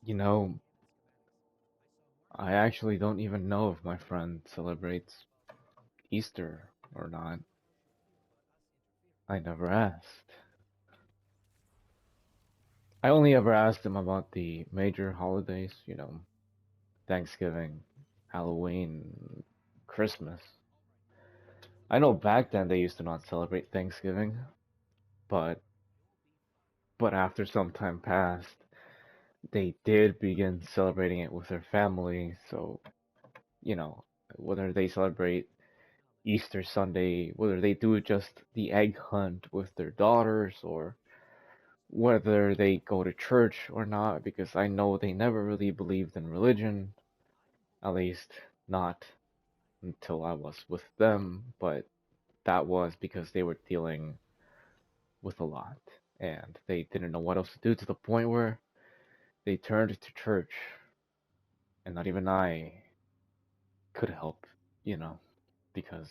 You know, I actually don't even know if my friend celebrates Easter or not. I never asked. I only ever asked him about the major holidays, Thanksgiving, Halloween, Christmas. I know back then they used to not celebrate Thanksgiving, but after some time passed, they did begin celebrating it with their family. So, you know, whether they celebrate Easter Sunday, whether they do just the egg hunt with their daughters or whether they go to church or not, because I know they never really believed in religion, at least not until I was with them, but that was because they were dealing with a lot and they didn't know what else to do to the point where they turned to church and not even I could help, you know, because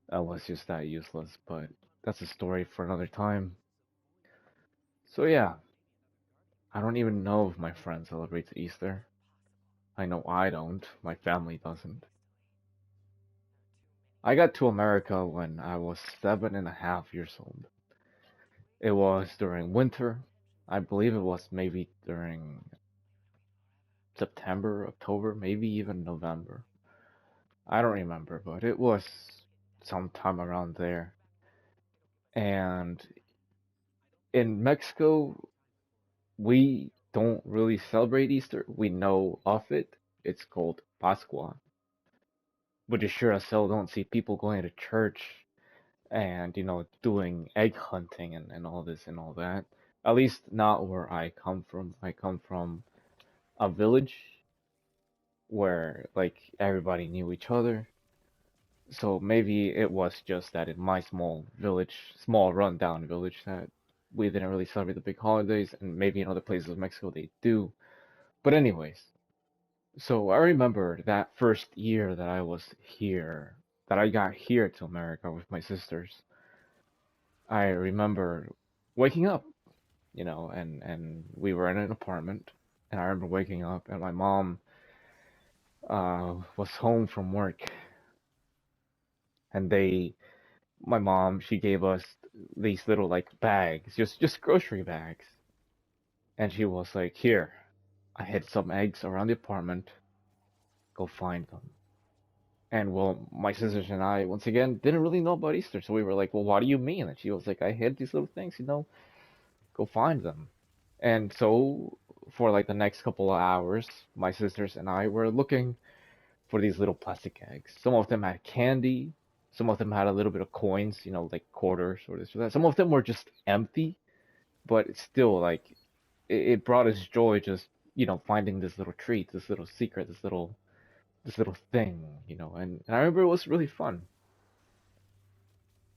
I was just that useless, but that's a story for another time. So yeah, I don't even know if my friend celebrates Easter. I know I don't. My family doesn't. I got to America when I was 7.5 years old. It was during winter. I believe it was maybe during September, October, maybe even November. I don't remember, but it was sometime around there. And in Mexico, we don't really celebrate Easter. We know of it. It's called Pascua. But you sure as hell don't see people going to church and, doing egg hunting and all this and all that. At least not where I come from. I come from a village where, like, everybody knew each other. So maybe it was just that in my small village, small rundown village, that we didn't really celebrate the big holidays, and maybe in other places of Mexico they do. But anyways, so I remember that first year that I was here, that I got here to America with my sisters. I remember waking up, and we were in an apartment, and I remember waking up, and my mom was home from work, and my mom, she gave us these little like bags, just grocery bags, and she was like, "Here, I hid some eggs around the apartment. Go find them." And well, my sisters and I, once again, didn't really know about Easter, so we were like, "Well, what do you mean?" And she was like, "I hid these little things, go find them." And so, for like the next couple of hours, my sisters and I were looking for these little plastic eggs. Some of them had candy, some of them had a little bit of coins, like quarters or this or that. Some of them were just empty, but it's still like it brought us joy just, finding this little treat, this little secret, this little thing, and I remember it was really fun.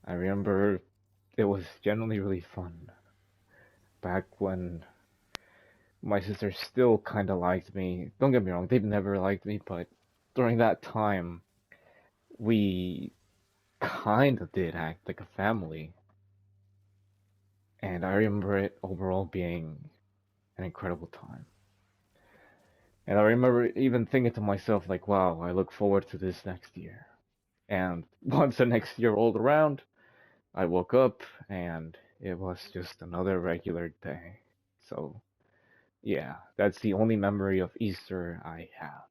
I remember it was generally really fun back when my sister still kind of liked me. Don't get me wrong, they've never liked me, but during that time, we kind of did act like a family. And I remember it overall being an incredible time. And I remember even thinking to myself, like, wow, I look forward to this next year. And once the next year rolled around, I woke up and it was just another regular day. So, yeah, that's the only memory of Easter I have.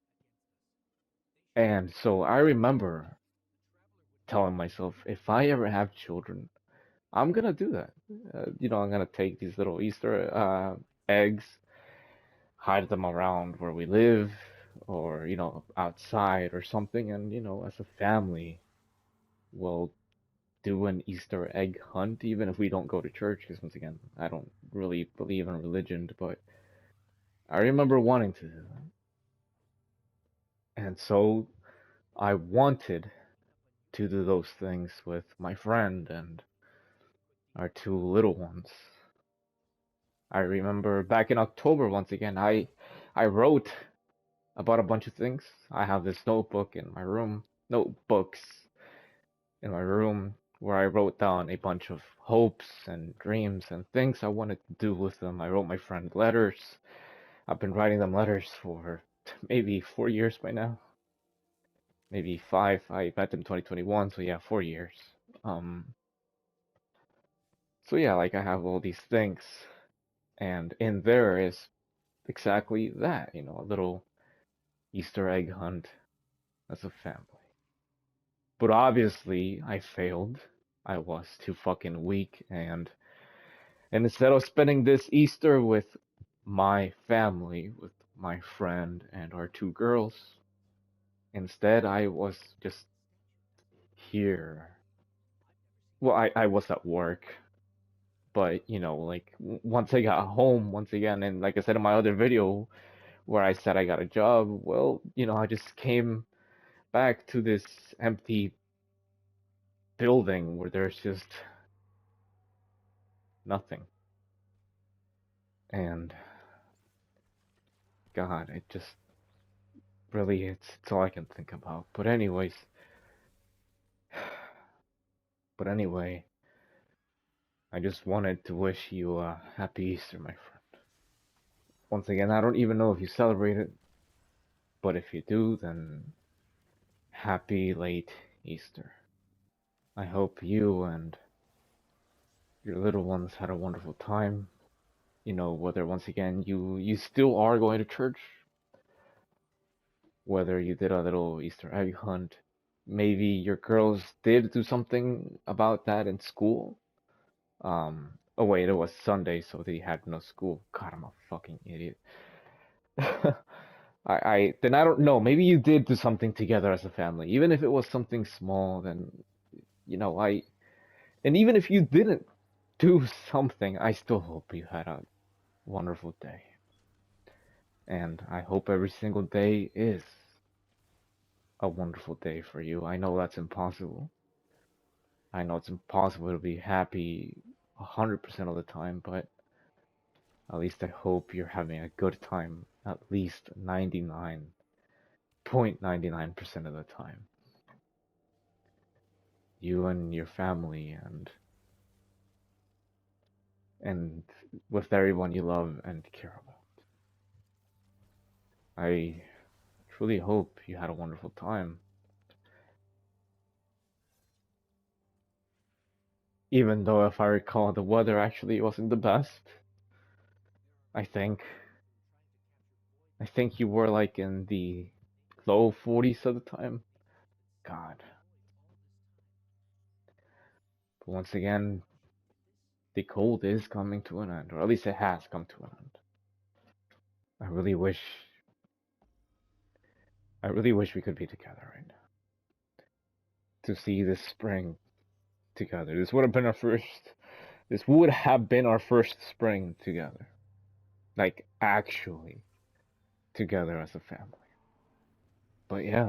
And so I remember telling myself, if I ever have children, I'm gonna do that. I'm gonna take these little Easter eggs, hide them around where we live, or outside or something, and as a family, we'll do an Easter egg hunt, even if we don't go to church. Because once again, I don't really believe in religion, but I remember wanting to do that, and so I wanted to do those things with my friend and our two little ones. I remember back in October, once again, I wrote about a bunch of things. I have this notebooks in my room where I wrote down a bunch of hopes and dreams and things I wanted to do with them. I wrote my friend letters. I've been writing them letters for maybe 4 years by now. Maybe five. I met them 2021, so yeah, 4 years. Um, so yeah, like I have all these things, and in there is exactly that, a little Easter egg hunt as a family. But obviously, I failed. I was too fucking weak, and instead of spending this Easter with my family, with my friend and our two girls, instead I was just here. Well, I was at work, but like once I got home, once again, and like I said in my other video where I said I got a job, well, I just came back to this empty building where there's just nothing. And God, it just really, it's all I can think about. But anyway, I just wanted to wish you a happy Easter, my friend. Once again, I don't even know if you celebrate it, but if you do, then happy late Easter. I hope you and your little ones had a wonderful time. Whether once again you still are going to church, whether you did a little Easter egg hunt, maybe your girls did do something about that in school. Oh wait, it was Sunday, so they had no school. God, I'm a fucking idiot. Then I don't know. Maybe you did do something together as a family, even if it was something small. Then and even if you didn't do something, I still hope you had a wonderful day. And I hope every single day is a wonderful day for you. I know that's impossible. I know it's impossible to be happy 100% of the time, but at least I hope you're having a good time at least 99.99% of the time. You and your family and with everyone you love and care about. I truly hope you had a wonderful time. Even though, if I recall, the weather actually wasn't the best. I think. I think you were like in the low 40s at the time. God. But once again, the cold is coming to an end, or at least it has come to an end. I really wish we could be together right now. To see this spring together. This would have been our first spring together. Like actually together as a family. But yeah,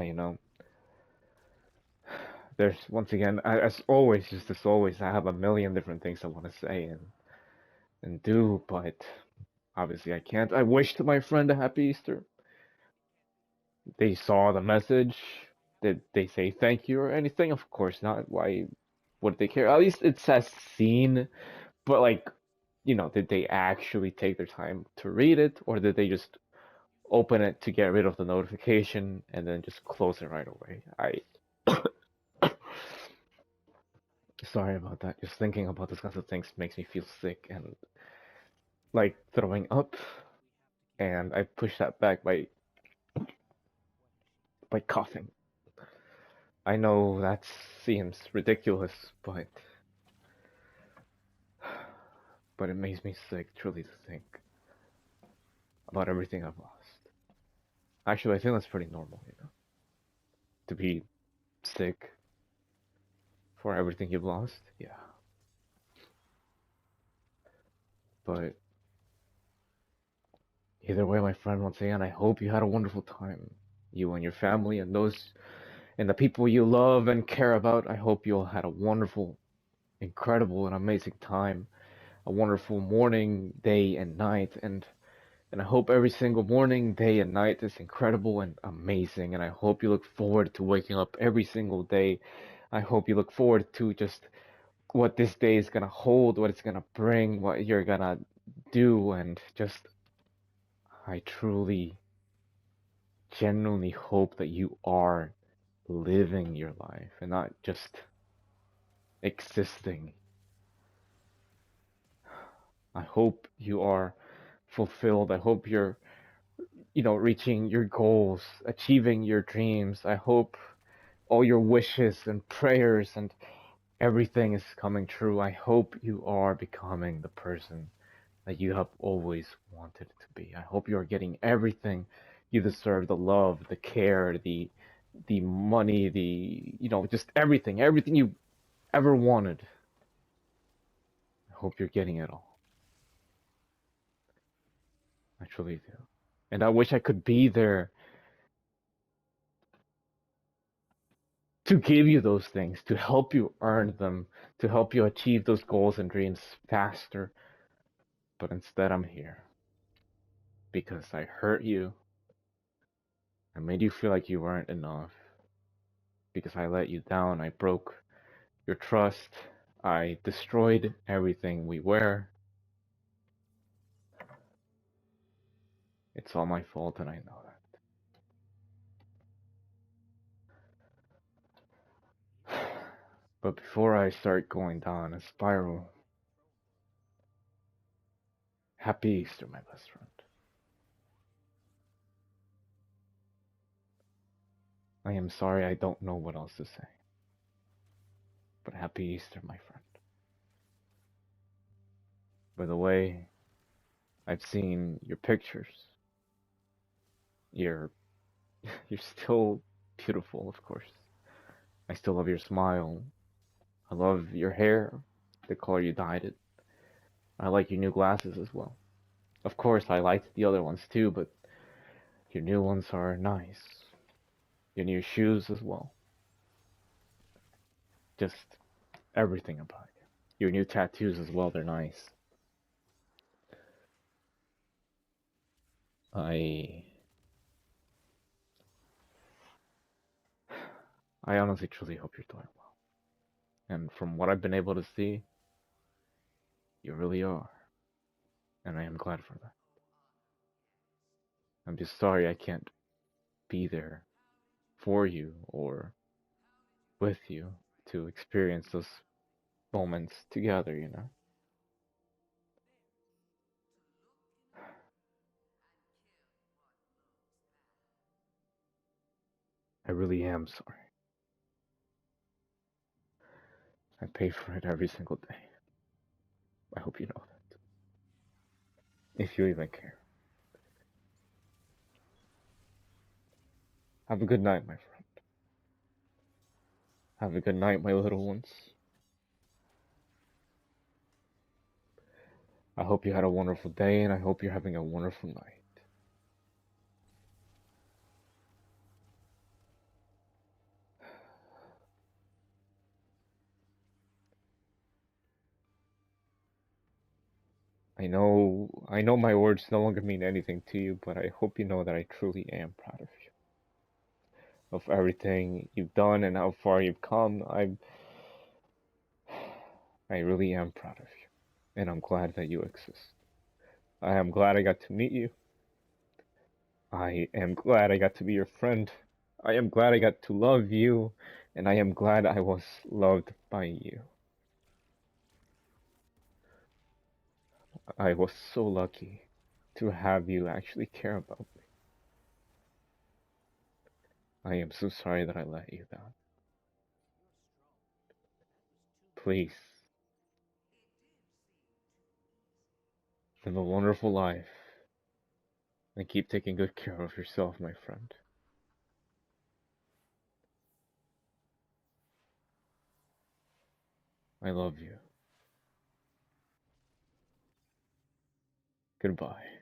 there's once again, as always, just as always, I have a million different things I want to say and do, but obviously I can't. I wished my friend a happy Easter. They saw the message. Did they say thank you or anything? Of course not. Why would they care? At least it says seen, but like, did they actually take their time to read it, or did they just open it to get rid of the notification and then just close it right away? Sorry about that. Just thinking about this kinds of things makes me feel sick and like throwing up, and I push that back by coughing. I know that seems ridiculous, but it makes me sick truly to think about everything I've lost. Actually, I think that's pretty normal, to be sick for everything you've lost. Yeah, but either way, my friend, once again, I hope you had a wonderful time. You and your family and the people you love and care about. I hope you all had a wonderful, incredible, and amazing time. A wonderful morning, day, and night. And I hope every single morning, day, and night is incredible and amazing. And I hope you look forward to waking up every single day. I hope you look forward to just what this day is gonna hold, what it's gonna bring, what you're gonna do, and just I truly, genuinely hope that you are living your life and not just existing. I hope you are fulfilled. I hope you're, reaching your goals, achieving your dreams. I hope all your wishes and prayers and everything is coming true. I hope you are becoming the person that you have always wanted to be. I hope you are getting everything you deserve, the love, the care, the money, just everything you ever wanted. I hope you're getting it all. I truly do. And I wish I could be there to give you those things, to help you earn them, to help you achieve those goals and dreams faster. But instead, I'm here because I hurt you. I made you feel like you weren't enough. Because I let you down. I broke your trust. I destroyed everything we were. It's all my fault, and I know that. But before I start going down a spiral, happy Easter, my best friend. I am sorry I don't know what else to say. But happy Easter, my friend. By the way, I've seen your pictures. You're you're still beautiful, of course. I still love your smile. I love your hair, the color you dyed it. I like your new glasses as well. Of course, I liked the other ones too, but your new ones are nice. Your new shoes as well. Just everything about you. Your new tattoos as well, they're nice. I I honestly truly hope you're doing well. And from what I've been able to see, you really are. And I am glad for that. I'm just sorry I can't be there for you or with you to experience those moments together. I really am sorry. I pay for it every single day. I hope you know that. If you even care. Have a good night, my friend. Have a good night, my little ones. I hope you had a wonderful day, and I hope you're having a wonderful night. I know my words no longer mean anything to you, but I hope you know that I truly am proud of you. Of everything you've done and how far you've come. I really am proud of you. And I'm glad that you exist. I am glad I got to meet you. I am glad I got to be your friend. I am glad I got to love you, and I am glad I was loved by you. I was so lucky to have you actually care about me. I am so sorry that I let you down. Please, live a wonderful life and keep taking good care of yourself, my friend. I love you. Goodbye.